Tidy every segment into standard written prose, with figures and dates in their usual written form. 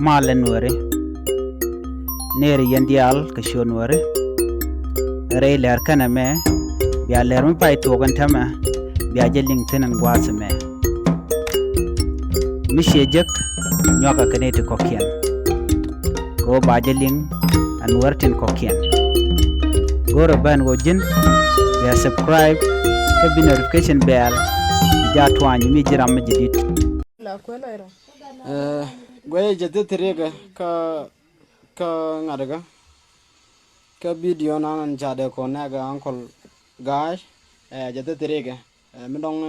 malen wore nere yandial kashon wore re ler kana me ya ler mi pai to kan tama ya jeling tenen gwasa me mi shejek nyoka kanete kokien ko ba jeling an wartin kokien goro ban go jin ya subscribe ka bi notification bell ja twani mi jiram jidit la kwelo ero gwe jete terega ka ngadaga ka video nan jade ko naga uncle guys jete terega mi dong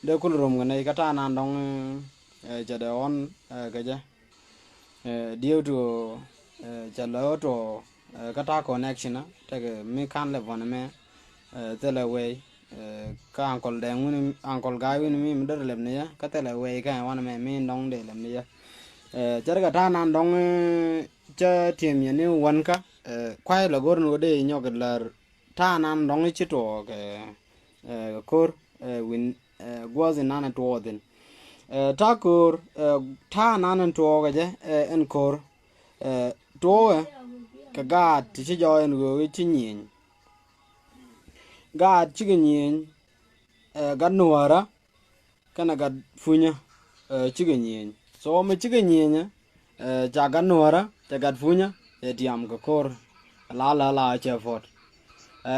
de kulrum ngane kata nan dong jade on gaja due to jalo to kata connection take mi kan le von me tele way ka uncle de ngun uncle guy win mi mder lem ne ya ka tele way ka wan me mi dong de lem ne ya jar ga ta nan dong cha tim ye ne wan ka kwai la gor no de nyog lar ta nan dong chi to ke kor win gwazi nan to den ta kor ta nan to ga je en kor to ka ga ti chi jo en go chi nyin ga chi nyin ga nuara kana ga funya chi nyin so me chi nyin ja ga nuara ja ga funya e diam ga kor la che fort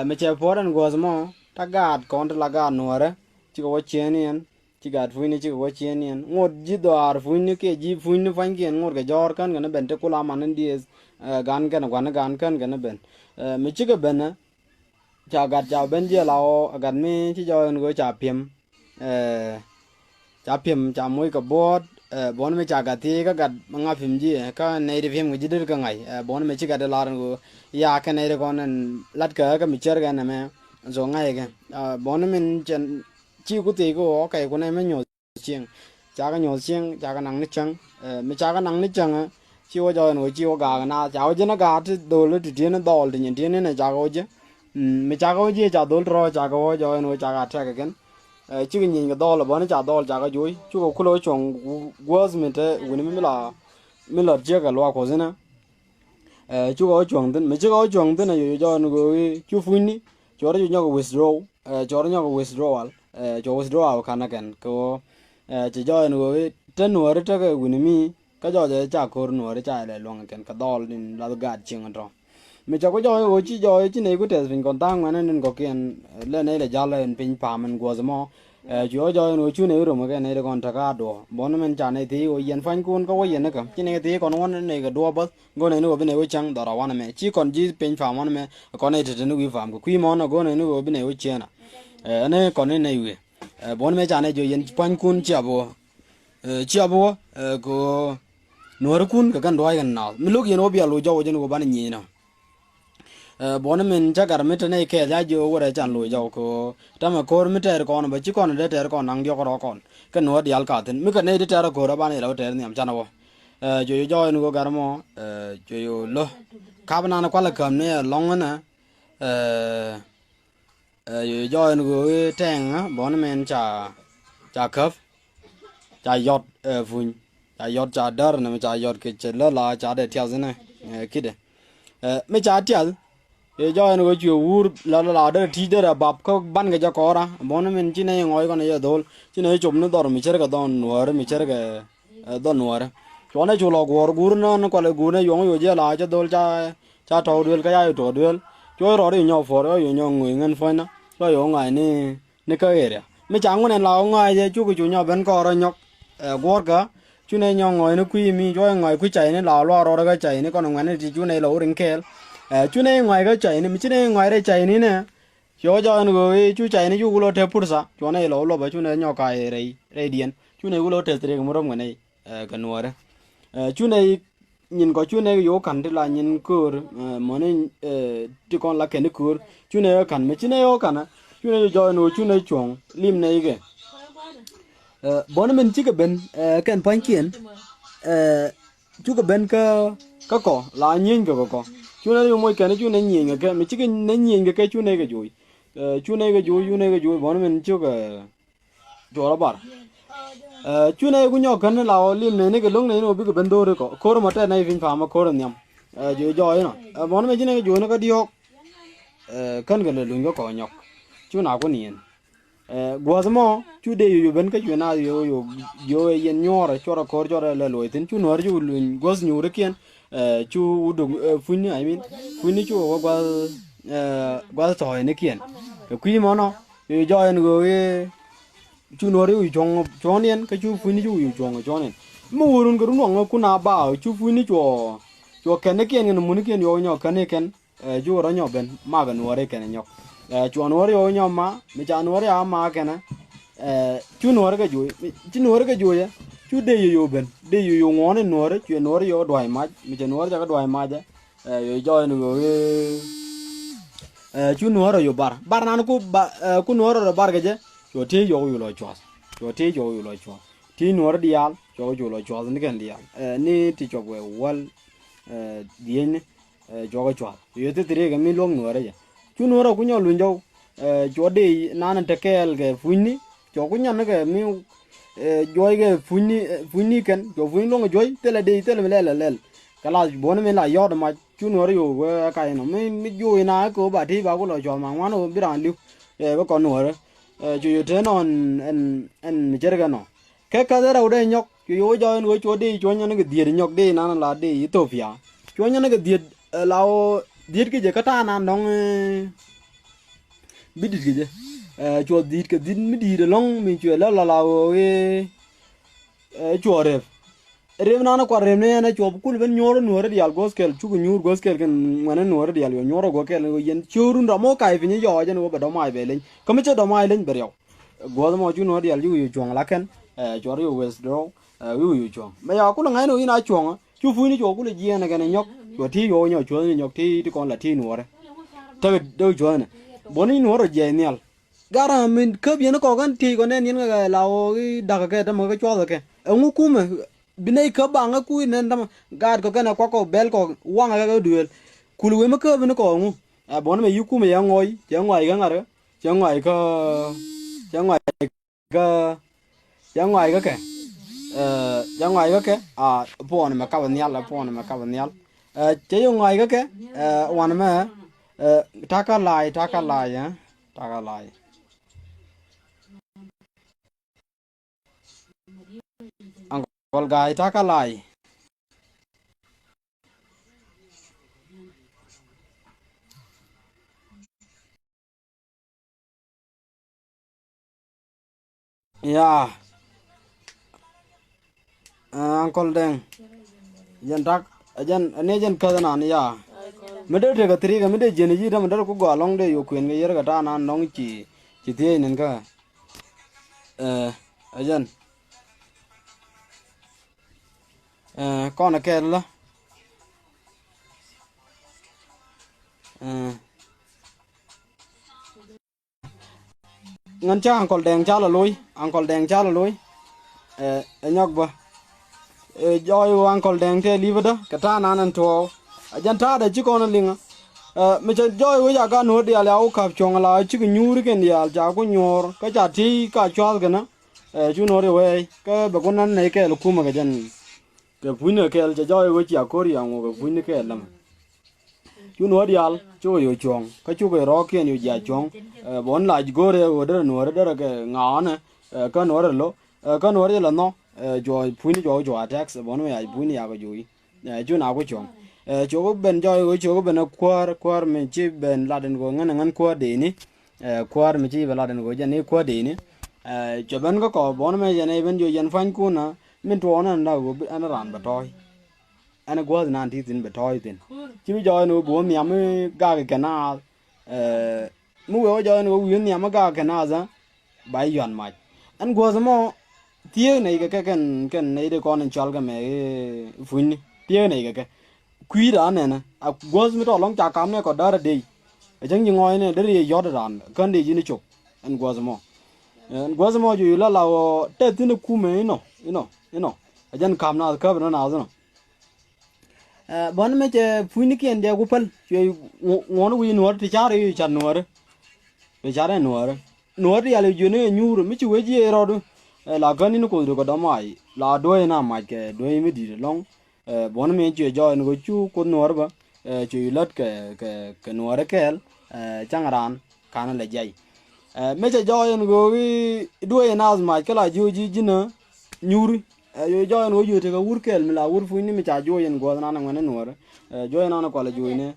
me che fort en gozmo ta ga kon la ga nuara chi go chenien chi ga funya chi go chenien ngod ji dar funya ke ji funya fangen ngod ga jor kan ga ben te kula manen dies gan kan gan kan ben me chi ga ben cha gạt cha bên kia lao gạt mi chỉ cho người cha phim cha mũi cái bốt bốn mươi cha gạt thì cái gạt mang phim gì cái này thì phim cái gì được cái ngày bốn mươi chỉ gạt là rồi ya cái này thì con lát cái mi chơi cái này mà rồi ngày cái bốn mươi chân chỉ có tí cái cái con này mới nhiều chiang cha cái nhiều chiang cha cái năng nít chăng mi cha cái năng nít chăng chỉ có cho người chỉ có gà na cha cái nó gà thì đồ nó thì nó đỏ thì nhìn thì này cha cái chứ mi cha ko je cha dol ro cha ko jo no cha ga tra gen chi ni ga dol bo ni cha dol cha ga ju chu ko khulo chong was mi te wini mi la je ga lo ko zina chu ko chong den mi chi ko chong den yo jo no go chu fu ni jo ro nyo ko withdraw jo ro nyo ko withdrawal jo withdrawal kana gen ko chi jo no go ten no ro ta ga wini mi ka jo je cha ko no ro cha le long gen ka dol din la ga ching ro mi cha ko jo chi nei ku tes vin kon tang man nen ko ken le nei le jala en pin pa man go zmo jo no chu nei ro ma ke nei kon ta ka do bon men cha nei ti o yen fan kun ko yen ka chi nei ti kon won nei ga do ba go nei no bi nei o chang da ra wan me chi kon ji pin pa man me kon nei te nu wi fam ko kwi mo no go nei no bi nei o chena ne kon nei wi bon me cha nei jo yen fan kun cha bo ko nor kun ka kan do ai kan na mi luk yen o bi lo jo jen go ban ni na bon men jagar mete ne ke ja jo wore chan lo jo ko tama kor mete kon ba chi kon de ter kon nang dio ko kon ke no dial ka ten mi ka ne de ter ko ra ba ne lo ter ni am chan wo jo no go gar mo jo yo lo ka ba na kwa la kam ne long na jo no go teng bon men cha khap cha yot fun cha yot cha dar na cha yot ke che la cha de tiao zene kide me cha tiao e jo no go ur la de ti de bab ko ban ga ko ra bon men chi ne ngoi ko ne ya dol chi ne chum no dor mi cher ga don nuar mi cher ga don nuar cho ne chu lo gor gur no ko le gu ne yong yo je la cha dol cha to duel ka ya to duel cho ro ri nyo fo ro yo nyo ngui ngen fo na ro yo ngai ni ka ere me chang ne la ngai je chu ku chu nyo ben ko ro nyok gor ga chu ne nyo ngoi no kui mi jo ngai ku chai ne la lo ro ga chai ne ko no ngai ne ti chu ne lo rin kel chu ne ngoài cái chạy này mình ne ngoài đây chạy này nè cho người chu chạy này chu lo theo pur sa cho này lo ba chu ne nhỏ cái đây điện chu ne lo theo tরে cái mồm này cái nuôi đấy chu này nhìn có chu này yo khăn thì là nhìn cur mà này chỉ còn là cái này cur chu này khăn mình ne yo khăn chu này cho nó chu này chuông lim này cái bọn mình chỉ cái bên cái phanh kiến chu cái bên cái cỏ là nhìn cái cỏ chú này dùng môi cái này chú này nhìn cái mình chỉ cái này nhìn cái chú này cái chuối chú này cái chuối bọn mình chưa cái chuối là bảo chu này cũng nhỏ gần là lim này cái lông này nó bị cái bên đồ rồi có mà trái này vinh phạm mà có rồi nhầm rồi rồi nó bọn mấy cái này nó có đi học cần cái là luôn có nhọc chu nào có niên gua samo chu de yu ben ka chu na yo yen nyora chora kor chora la lo tin chu nor chu lun gos nyu re kien chu du funi I mean funi chu gwa to ne kien ku mo no yo jo en go chu nor yu chong nien ka chu funi chu yu chong nien mo urun ko no ku na ba chu funi cho ken ne kien no mun kien yo nyo kan ne ken chu ro nyo ben ma ga no re ken nyo chuan war yo nyama mi chan war ya ma kana chu nor ga ju chi nor ga ju ya chu de yo ben de yo ngone nor chu nor yo dwai ma mi chan nor ja ga dwai ma ja yo jo no go chu nor yo bar nan ku nor ro bar ga je yo te yo lo chwas yo te yo lo chwas ti nor dial yo lo chwas ni kan dial ni ti chok we wal dien jo ga chwas yo te tre ga mi long nor ya chu nora kunyo lunjo jode nan te kel ge funni jo kunya ne ge mi joy ge funni ken jo funni long joy tele de tele lel kala bon me la yod ma chu nora yo we ka no mi jo na ko ba thi ba ko lo jo ma wan no bi ran lu ba ko nora ju yo te non en mi jer ga no ke ka da ro de nyok yo jo no jo de jo nya ne ge die nyok de nan la de Ethiopia jo nya ne ge die lao diệt cái gì cái ta nan đong biết đi cái gì chùa diệt cái diệt mới đi được long mình chùa là chùa rệp rệp nó qua rệp này chùa cũng bên nhor nuôi đi al gospel chú cũng nhur gospel cái mà nó nuôi đi al nhor gospel nó yên churun ra mo cái phía dưới cho nó bắt đầu mai về lên có mấy chỗ đầu mai lên bể dầu gospel mà chú nuôi đi al chú chuồng lá ken chùa rồi withdraw chú chuồng bây giờ cũng là ngày nào đi nói chuồng chú phui đi chùa cũng là gì này cái này nhóc chùa thi vô nhau chùa nhóc thi con là thi nuôi đấy thôi đâu chùa này bốn đi nuôi rồi về nhau gara mình cướp gì nó có cái thi con nên những cái lao cái đặc cái đó mà cái chùa rồi cái ông cũng mà bên này cướp bằng cái cùi nên đâm gar có cái nào có bel có quăng cái đuôi cùi mà cướp nó có ông bốn mày yêu cùi mày ăn ngồi chứ ngoài cái nào chứ ngoài cái ra ngoài cái bọn mà cao nhau là bọn mà cao nhau chế ngoài cái hoàn mà taka lại á taka lại ang kol gai taka lại ya Uncle Deng, jan tak, jan ane jan kada na ni ya. Mede te ka tri ka mede jen ji ta mede ko go along de yo kuen ga yer ka ta na nong chi tie nen ka. Ajan. Con ke la. Ngan cha Uncle Deng cha la loi. Nyok ba joy Uncle Deng te live da kata nan to ajan ta da chiko linga me joy we ya ga no dia la o kap chong la chi nyur ken dia ja ko nyor ka cha ti ka chwa ga na chu no re we ka ba ko nan nei ke lu kuma ga jan ke puine ke ja joy we cha ko ri ang ga puine ke lam chu no dia chu yo chong ka chu ke ro ken yu ja chong bon la go re o de no re de ke nga na ka no re lo cái nồi là nó cho phun cho tax bọn nó ai phun nhà cái gì chú nào có chọn chỗ bên cho chỗ bên nó qua mình chỉ bên là đền gỗ ngân qua để ní qua mình chỉ về là đền gỗ cho nên qua để ní chỗ bên có bọn nó giờ này bên chỗ dân phanh cũ nè mình cho nó đâu anh nó làm bật thôi anh qua thì anh thì tin bật thôi tin chứ giờ nó bố mẹ mới ga cái nào mua giờ nó uyên nhà mới ga cái nào ra bảy yuan mà anh qua sao tiê này cái này để con anh chọn cái mẹ phun tiê này cái quý đó này nè gos mới đó long chả cam này còn đỡ đi chẳng như ngoài này để đi gió đó cái này gì nó chụp anh gos mà dù là tết thì nó cú mấy nó chẳng cam nào cái nó nào rồi bọn mấy cái phun cái anh để cú phân chơi ngon uy nuột thì chả đi chăn nuột đi chả đi nuột đi là dù nó nhiều rồi mấy chú ấy gì rồi la kan ni ko ko da mai la do na ma ke do mi di long bon me ju jo no chu ko nor ba chu lot ke nor kel changran kan le jai me che jo no wi do na ma ke la ju ji jina nyuri yo jo no ju te ka wur kel mi la wur fu ni mi cha jo yen go na na ngene nor jo na ko la ju ne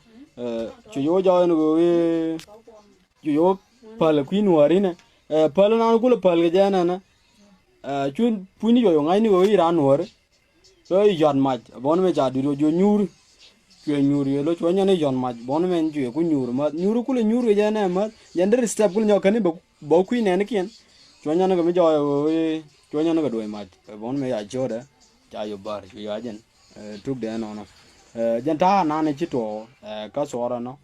chu yo jo no wi chu yo pal ku nor ne pal na ko pal ge jana na chun puni yo ngai ni go ira nor so yon ma bon me cha du jo nyur ke nyur yo lo cho nya ne yon ma bon me ju ku nyur ma nyur ku le nyur ge na ma yender step ku nyo kan bo ku ne ne kien cho nya ne go me jo cho nya ne go do ma bon me ya jo da cha yo bar yo ajen tuk de no no jan ta na ne chi to ka so ra no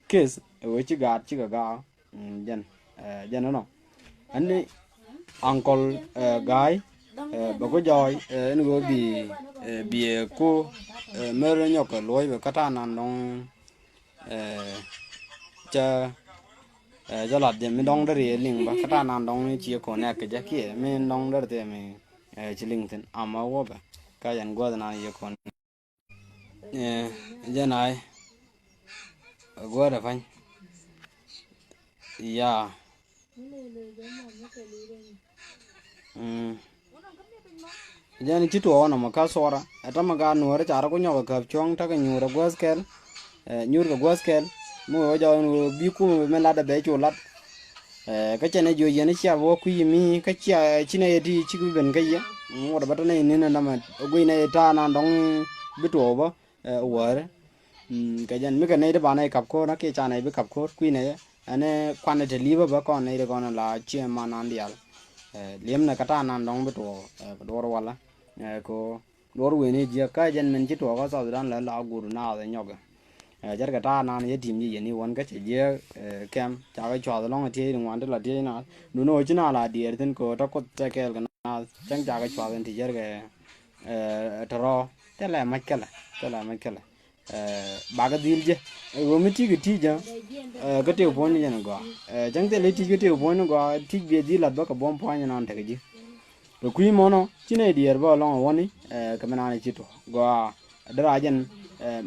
kes we chi ga jan jan no anh uncle guy ba ko joy no go bi ko mer nyo ko loy be kata nan dong cha ja la de mi dong de ling ba kata nan dong chi ko ne ke ja ki mi dong de te mi chi ling ten ama wo ba ka yan go na ye ko ja nai go da fan ya jani chito ona maka sora ata maga nuore chara ko nyoga kap chong ta nyura goskel nyur go goskel mo ja on bi ku me la da be chu lat ka chene jo yene cha wo ku yimi ka cha chine yedi chi ku ben ga ye mo da bata ne ne na ma gui ne ta na dong bi to ba war ka jan mi ka ne da ba ne kap ko na ke cha ne bi kap ko ku ne ane kwane te liba ba ko ne de ko na la chi ma nan dial liem na kata nan dong bi to dor wala ko dor we ne je ka jan men chi to ko sa dan la gur na da nyoga jar ka ta nan ye tim ye ni won ka che je kem cha ga chwa long ti ni wan de la ti na nu no chi na la di ten ko ta ko ta ke na chang cha ga chwa den ti jar ga tro te la ma kala ba ga dil je go mi ti ti ja ka te pon ni na go chang te le ti ke te pon go ti be di la ba ka bom pon na ta ji ro ku mo no chi ne di er ba long woni ka ma na chi to go dra jen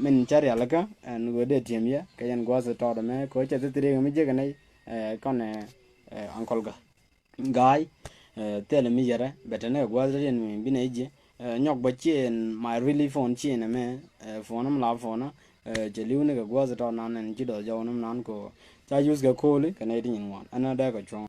min char ya la ka go de tim ya ka yan go sa to da me ko cha te re mi je ga nei con uncle ga gai te le mi yere betene go da jen mi bi ne je nhọc bạch chiên my really phone chiên này mẹ phone nó làm phone nó chỉ lưu này cái qua giờ tao nan này chỉ đợi giàu nó nan của cha use cái call cái này thì nhìn ngoan anh đã có chọn